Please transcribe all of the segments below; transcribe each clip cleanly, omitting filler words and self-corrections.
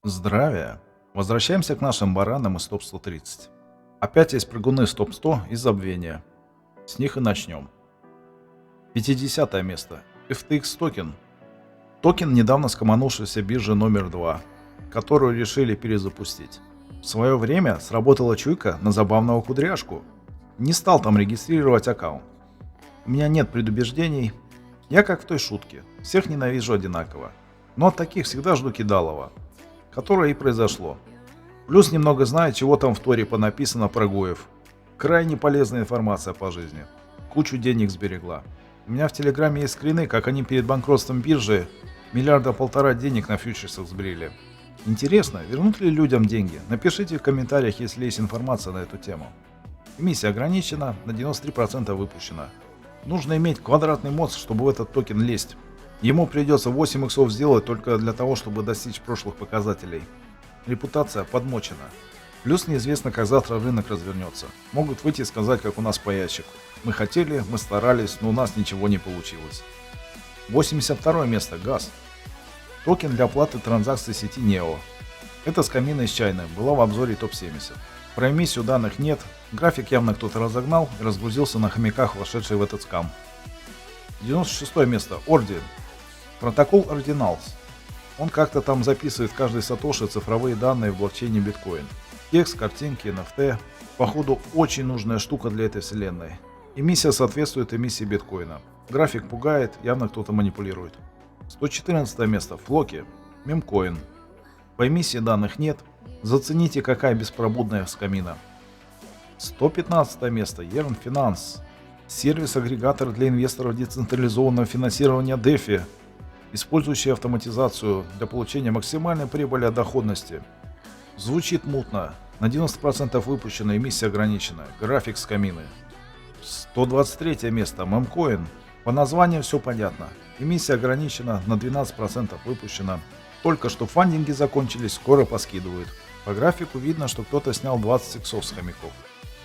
Здравия! Возвращаемся к нашим баранам из топ-130. Опять есть прыгуны с топ-100 и забвения. С них и начнем. 50 место. FTX токен. Токен, недавно скоманувшийся биржи номер 2, которую решили перезапустить. В свое время сработала чуйка на забавного кудряшку. Не стал там регистрировать аккаунт. У меня нет предубеждений. Я как в той шутке. Всех ненавижу одинаково. Но от таких всегда жду кидалова. Которое и произошло. Плюс немного знаю, чего там в Торе понаписано про Гоев. Крайне полезная информация по жизни. Кучу денег сберегла. У меня в Телеграме есть скрины, как они перед банкротством биржи 1,5 миллиарда денег на фьючерсах сбрили. Интересно, вернут ли людям деньги? Напишите в комментариях, если есть информация на эту тему. Эмиссия ограничена, на 93% выпущена. Нужно иметь квадратный мозг, чтобы в этот токен лезть. Ему придется 8 иксов сделать только для того, чтобы достичь прошлых показателей. Репутация подмочена. Плюс неизвестно, как завтра рынок развернется. Могут выйти и сказать, как у нас по ящику. Мы хотели, мы старались, но у нас ничего не получилось. 82 место. ГАЗ. Токен для оплаты транзакций сети NEO. Это с камина из чайной, была в обзоре топ-70. Про эмиссию данных нет, график явно кто-то разогнал и разгрузился на хомяках, вошедший в этот скам. 96 место. Ordi. Протокол Ordinals. Он как-то там записывает каждый сатоши цифровые данные в блокчейне биткоин. Текст, картинки, NFT. Походу очень нужная штука для этой вселенной. Эмиссия соответствует эмиссии биткоина. График пугает, явно кто-то манипулирует. 114 место. Флоки. Мемкоин. По эмиссии данных нет. Зацените, какая беспробудная с камина. 115 место. Yearn Finance. Сервис-агрегатор для инвесторов децентрализованного финансирования DeFi, использующий автоматизацию для получения максимальной прибыли от доходности. Звучит мутно. На 90% выпущена, эмиссия ограничена. График с камины. 123 место. Memcoin. По названию все понятно. Эмиссия ограничена, на 12% выпущена. Только что фандинги закончились, скоро поскидывают. По графику видно, что кто-то снял 20 иксов с хомяков.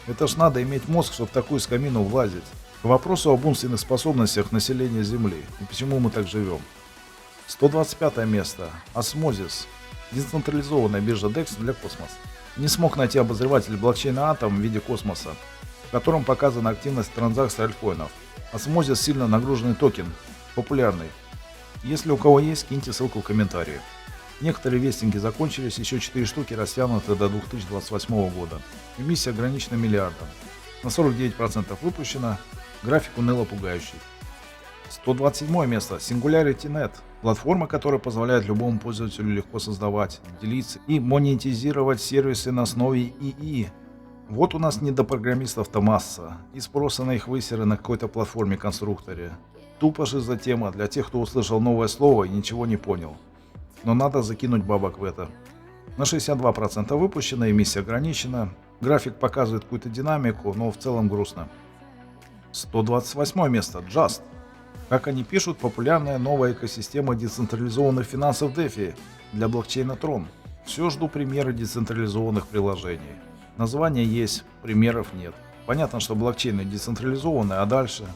Это ж надо иметь мозг, чтобы в такую скамину влазить. К вопросу об умственных способностях населения Земли и почему мы так живем. 125 место. Osmosis. Децентрализованная биржа DEX для космоса. Не смог найти обозреватель блокчейна Atom в виде космоса, в котором показана активность транзакций альткоинов. Osmosis сильно нагруженный токен, популярный. Если у кого есть, киньте ссылку в комментарии. Некоторые вестинги закончились, еще 4 штуки растянуты до 2028 года. Эмиссия ограничена миллиардом. На 49% выпущена, график уныло пугающий. 127 место. Singularity.net. Платформа, которая позволяет любому пользователю легко создавать, делиться и монетизировать сервисы на основе ИИ. Вот у нас не до программистов-то масса, и спроса на их высеры на какой-то платформе-конструкторе. Тупо же за тема для тех, кто услышал новое слово и ничего не понял. Но надо закинуть бабок в это. На 62% выпущена, эмиссия ограничена. График показывает какую-то динамику, но в целом грустно. 128 место. Just. Как они пишут, популярная новая экосистема децентрализованных финансов DeFi для блокчейна Tron. Все жду примеры децентрализованных приложений. Название есть, примеров нет. Понятно, что блокчейны децентрализованы, а дальше?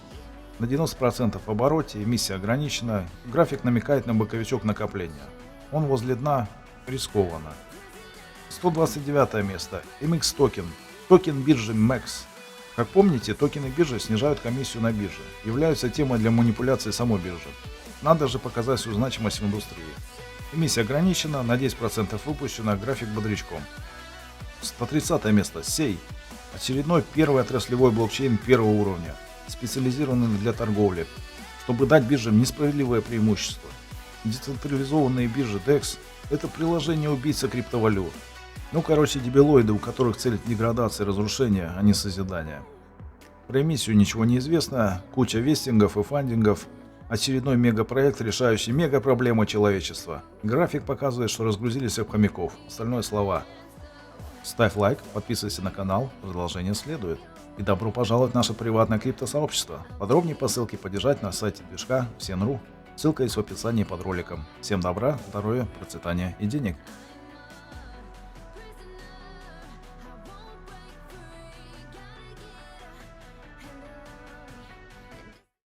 На 90% в обороте, эмиссия ограничена, график намекает на боковичок накопления. Он возле дна, рискованно. 129 место. MX токен. Токен биржи MEX. Как помните, токены биржи снижают комиссию на бирже, являются темой для манипуляции самой биржи. Надо же показать свою значимость в индустрии. Эмиссия ограничена, на 10% выпущена, график бодрячком. 130 место. SEI. Очередной первый отраслевой блокчейн первого уровня, специализированный для торговли, чтобы дать биржам несправедливое преимущество. Децентрализованные биржи DEX – это приложение убийца криптовалют. Ну, короче, дебилоиды, у которых цель деградация и разрушение, а не созидание. Про эмиссию ничего не известно, куча вестингов и фандингов, очередной мегапроект, решающий мегапроблему человечества. График показывает, что разгрузили всех хомяков, остальное слова. Ставь лайк, подписывайся на канал, продолжение следует. И добро пожаловать в наше приватное криптосообщество. Подробнее по ссылке поддержать на сайте движка Всен.ру. Ссылка есть в описании под роликом. Всем добра, здоровья, процветания и денег.